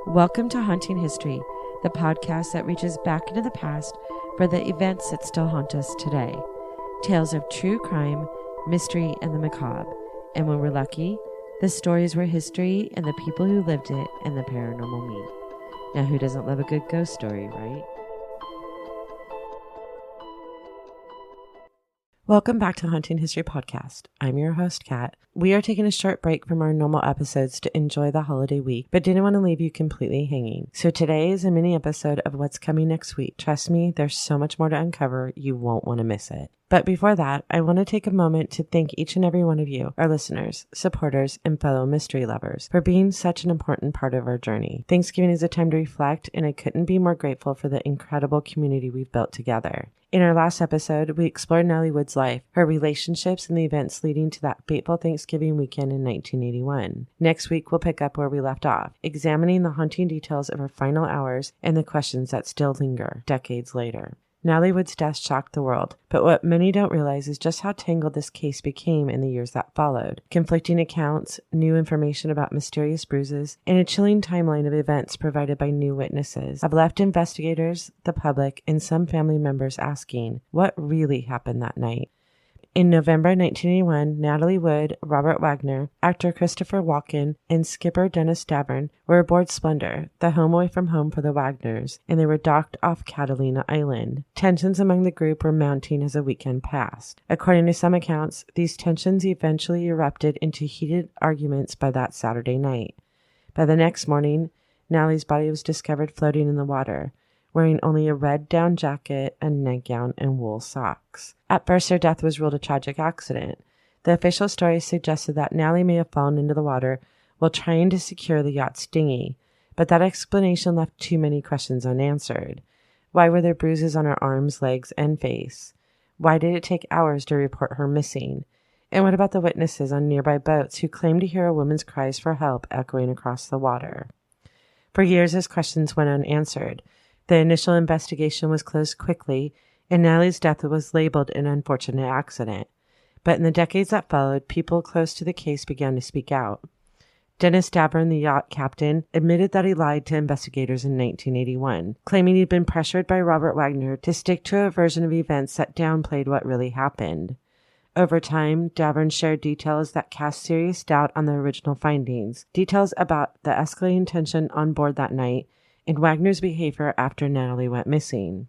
Welcome to Haunting History, the podcast that reaches back into the past for the events that still haunt us today. Tales of true crime, mystery, and the macabre. And when we're lucky, the stories were history and the people who lived it and the paranormal meet. Now, who doesn't love a good ghost story, right? Welcome back to Haunting History Podcast. I'm your host, Kat. We are taking a short break from our normal episodes to enjoy the holiday week, but didn't want to leave you completely hanging. So today is a mini episode of what's coming next week. Trust me, there's so much more to uncover, you won't want to miss it. But before that, I want to take a moment to thank each and every one of you, our listeners, supporters, and fellow mystery lovers, for being such an important part of our journey. Thanksgiving is a time to reflect, and I couldn't be more grateful for the incredible community we've built together. In our last episode, we explored Natalie Wood's life, her relationships, and the events leading to that fateful Thanksgiving weekend in 1981. Next week, we'll pick up where we left off, examining the haunting details of her final hours and the questions that still linger decades later. Natalie Wood's death shocked the world, but what many don't realize is just how tangled this case became in the years that followed. Conflicting accounts, new information about mysterious bruises, and a chilling timeline of events provided by new witnesses have left investigators, the public, and some family members asking, what really happened that night? In November 1981, Natalie Wood, Robert Wagner, actor Christopher Walken, and skipper Dennis Davern were aboard Splendour, the home away from home for the Wagners, and they were docked off Catalina Island. Tensions among the group were mounting as the weekend passed. According to some accounts, these tensions eventually erupted into heated arguments by that Saturday night. By the next morning, Natalie's body was discovered floating in the water, wearing only a red down jacket, a nightgown, and wool socks. At first, her death was ruled a tragic accident. The official story suggested that Natalie may have fallen into the water while trying to secure the yacht's dinghy, but that explanation left too many questions unanswered. Why were there bruises on her arms, legs, and face? Why did it take hours to report her missing? And what about the witnesses on nearby boats who claimed to hear a woman's cries for help echoing across the water? For years, those questions went unanswered. The initial investigation was closed quickly, and Natalie's death was labeled an unfortunate accident. But in the decades that followed, people close to the case began to speak out. Dennis Davern, the yacht captain, admitted that he lied to investigators in 1981, claiming he'd been pressured by Robert Wagner to stick to a version of events that downplayed what really happened. Over time, Davern shared details that cast serious doubt on the original findings, details about the escalating tension on board that night, and Wagner's behavior after Natalie went missing.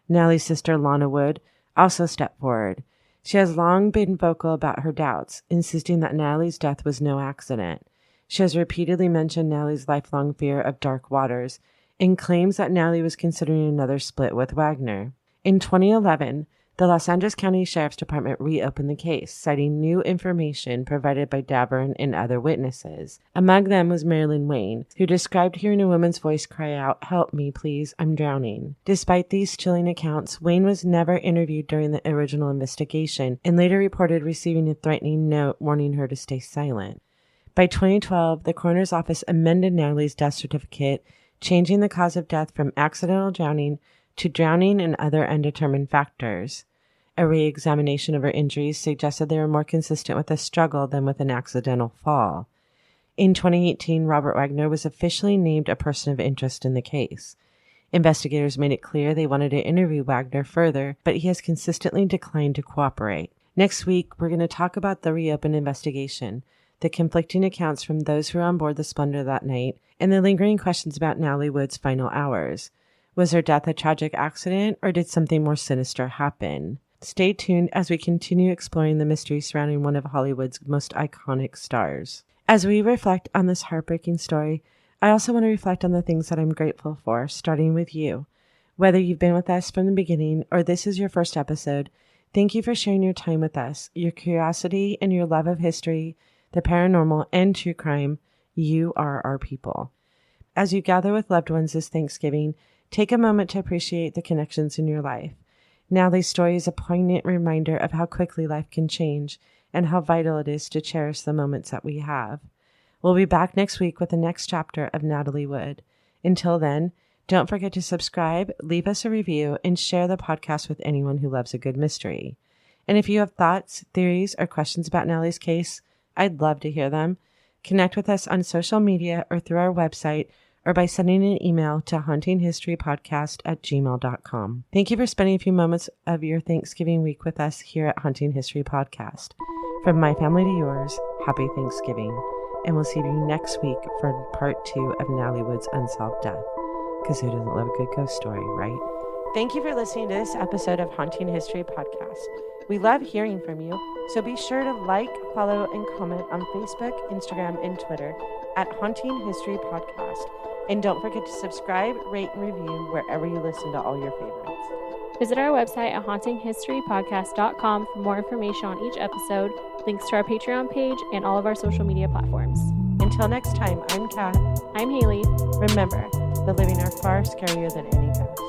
Natalie's sister, Lana Wood, also stepped forward. She has long been vocal about her doubts, insisting that Natalie's death was no accident. She has repeatedly mentioned Natalie's lifelong fear of dark waters and claims that Natalie was considering another split with Wagner. In 2011, the Los Angeles County Sheriff's Department reopened the case, citing new information provided by Davern and other witnesses. Among them was Marilyn Wayne, who described hearing a woman's voice cry out, "Help me, please, I'm drowning." Despite these chilling accounts, Wayne was never interviewed during the original investigation and later reported receiving a threatening note warning her to stay silent. By 2012, the coroner's office amended Natalie's death certificate, changing the cause of death from accidental drowning to drowning and other undetermined factors. A re-examination of her injuries suggested they were more consistent with a struggle than with an accidental fall. In 2018, Robert Wagner was officially named a person of interest in the case. Investigators made it clear they wanted to interview Wagner further, but he has consistently declined to cooperate. Next week, we're going to talk about the reopened investigation, the conflicting accounts from those who were on board the Splendour that night, and the lingering questions about Natalie Wood's final hours. Was her death a tragic accident, or did something more sinister happen? Stay tuned as we continue exploring the mystery surrounding one of Hollywood's most iconic stars. As we reflect on this heartbreaking story, I also want to reflect on the things that I'm grateful for, starting with you. Whether you've been with us from the beginning or this is your first episode, thank you for sharing your time with us. Your curiosity and your love of history, the paranormal, and true crime, you are our people. As you gather with loved ones this Thanksgiving, take a moment to appreciate the connections in your life. Natalie's story is a poignant reminder of how quickly life can change and how vital it is to cherish the moments that we have. We'll be back next week with the next chapter of Natalie Wood. Until then, don't forget to subscribe, leave us a review, and share the podcast with anyone who loves a good mystery. And if you have thoughts, theories, or questions about Natalie's case, I'd love to hear them. Connect with us on social media or through our website, or by sending an email to hauntinghistorypodcast@gmail.com. Thank you for spending a few moments of your Thanksgiving week with us here at Haunting History Podcast. From my family to yours, happy Thanksgiving. And we'll see you next week for part 2 of Natalie Wood's Unsolved Death. Because who doesn't love a good ghost story, right? Thank you for listening to this episode of Haunting History Podcast. We love hearing from you, so be sure to like, follow, and comment on Facebook, Instagram, and Twitter at Haunting History Podcast. And don't forget to subscribe, rate, and review wherever you listen to all your favorites. Visit our website at hauntinghistorypodcast.com for more information on each episode, links to our Patreon page, and all of our social media platforms. Until next time, I'm Kat. I'm Haley. Remember, the living are far scarier than any ghost.